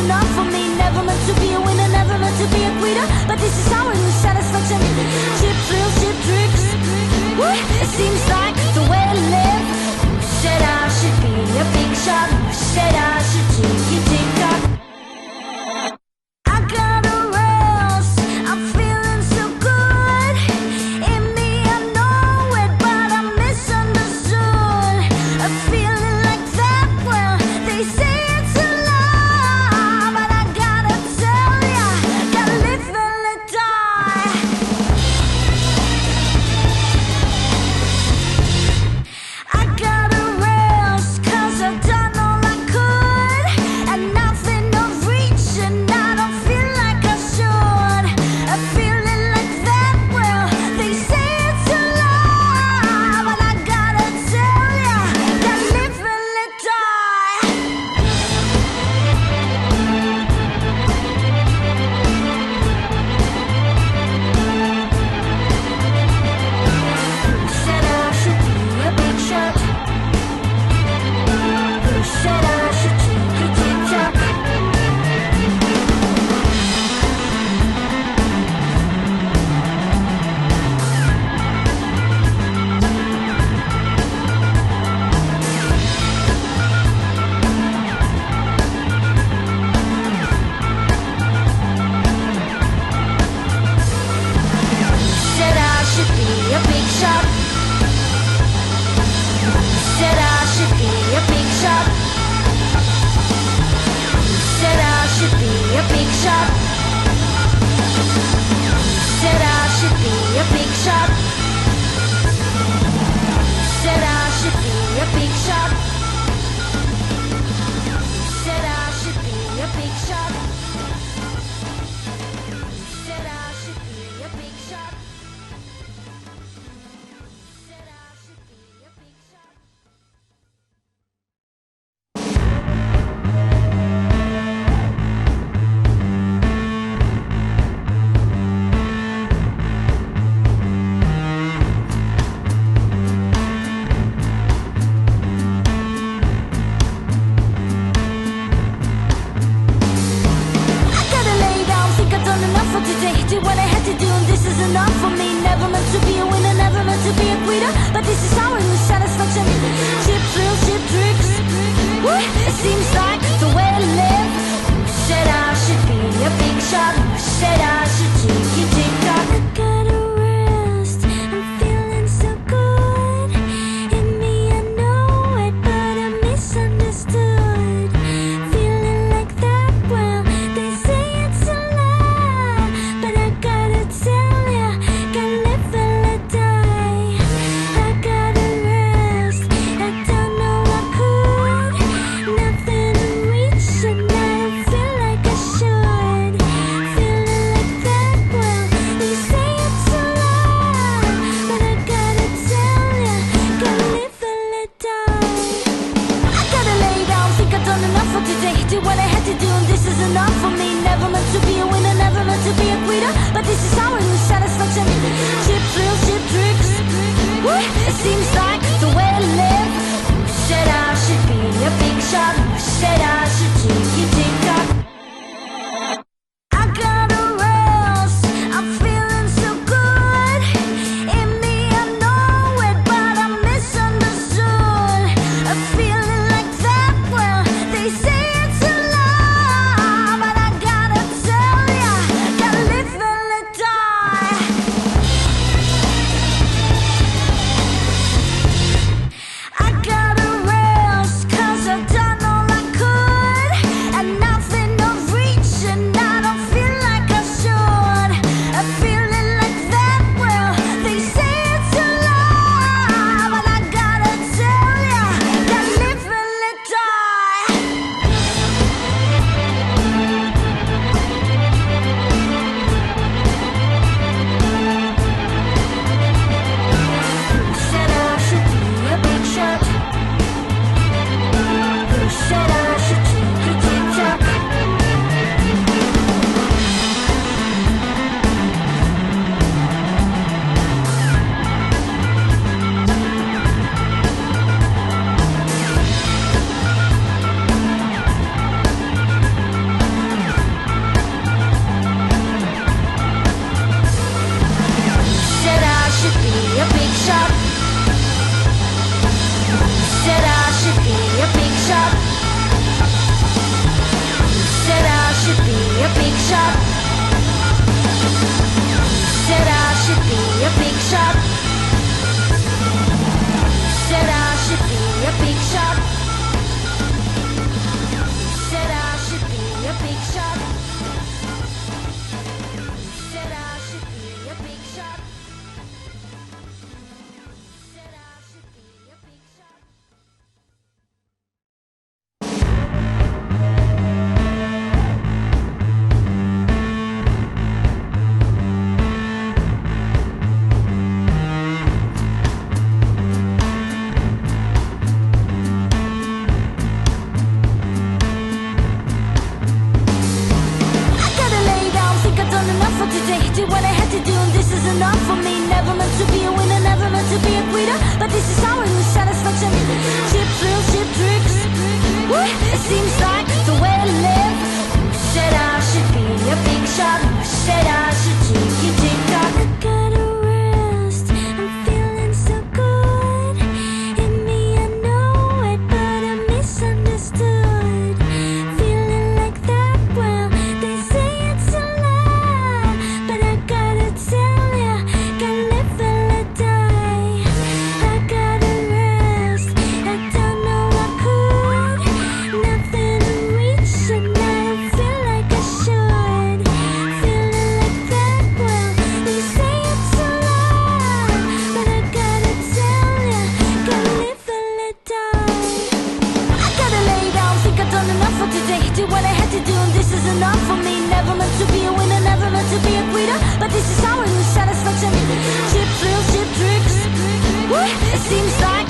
enough for me. Never meant to be a winner, never meant to be a quitter, but this is how I lose satisfaction. Cheap thrills, cheap tricks. Woo! It seems like the way to live. Who said I should be a big shot? Who said I should take it, tick tock? I gotta rest. I'm feeling so good. In me, I know it, but I'm misunderstood. A feeling like that, well, they say it's a lie, but I gotta tell ya, gotta live and let die. I gotta rest, 'cause I've done all I could, and nothing of reach, and I don't feel like I should. A feeling like that, well, they say it's a lie, but I gotta tell ya, gotta live and let die. Who said I should be a big shot? Who said I should take a tick tock? Said I should be a big shot. Said I should be a big shot. Said I should be a big shot. Said I should be a big shot. Said I should be a big shot. Said I should be a big shot. Said I should be a big shot. Said I should be a big shot. I gotta lay down, think I've done enough for today. Did what I had to do, and this is enough for me. Never meant to be a winner, never meant to be a quitter, but this is how I lose satisfaction. Cheap thrills, cheap tricks. Woo! It seems like the way to live. Who said I should be a big shot? Who said I should take it, tick tock? I gotta rest. I'm feeling so good. In me, I know it, but I'm misunderstood. Feeling like that, well, they say it's a lie, but I gotta tell ya, gotta live and let die. I gotta rest. I don't know I could. Nothing to reach, and I don't feel like I should. Feeling like that, well, they say it's a lie, but I gotta tell ya, gotta live and let die. I gotta lay down, think I've done enough for today. Did what I had to do, and this is enough for me. Never meant to be a winner, never meant to be a quitter, but this is how I lose satisfaction. Cheap thrills, cheap tricks. Woo! It seems like the way to live. Who said I should be a big shot? Who said I should take it, tick tock? I gotta rest. I'm feeling so good. In me, I know it, but I'm misunderstood. A feeling like that, well, they say it's a lie, but I gotta tell ya, gotta live and let die. I gotta rest, 'cause I've what I had to do, and this is enough for me. Never meant to be a winner, never meant to be a quitter, but this is how I lose satisfaction. Cheap thrills, cheap tricks. Woo! It seems like the way to live. Who said I should be a big shot? Who said I should take it tick-tock? I gotta rest, I'm feeling so good. In me I know it, but I'm misunderstood. Feeling like that, well, they say it's a lie, but I gotta tell ya, gotta live or let die. I gotta rest, I don't know I could. Nothing to reach and I don't feel like I should. Feeling like that, well, they say it's a lie, but I gotta tell ya, gotta live or let die. I gotta lay down, think I've done enough for today. Do what I had to do, and this is enough for me. Never meant to be a winner, never meant to be a quitter, but this is how I lose satisfaction. Cheap thrills, cheap tricks. Woo! It seems like